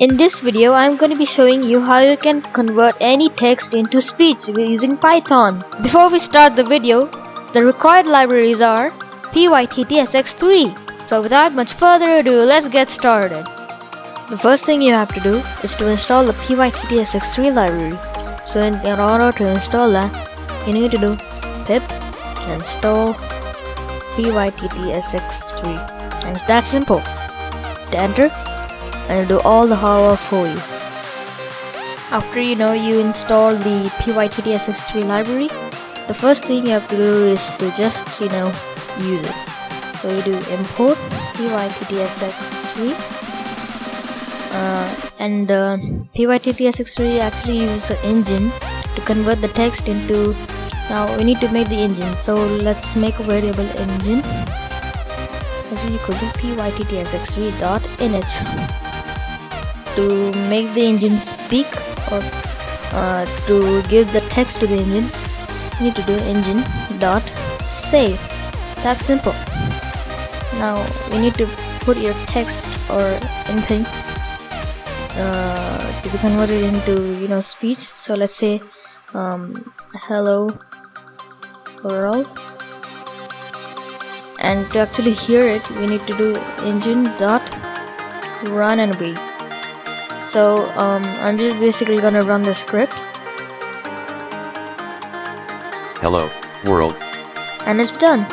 In this video, I'm going to be showing you how you can convert any text into speech using Python. Before we start the video, the required libraries are pyttsx3. So without much further ado, let's get started. The first thing you have to do is to install the pyttsx3 library. So in order to install that, you need to do pip install pyttsx3, and it's that simple. To enter, and it'll do all the hard work for you. After you install the pyttsx3 library, the first thing you have to do is to just use it. So you do import pyttsx3, and pyttsx3 actually uses an engine to convert the text into. Now we need to make the engine, so let's make a variable engine which is equal to pyttsx3.init. To make the engine speak, or to give the text to the engine, you need to do engine.save. That's simple. Now we need to put your text or anything to be converted into speech. So let's say hello world, and to actually hear it, we need to do engine.run and wait. So I'm just basically gonna run the script. Hello, world. And it's done.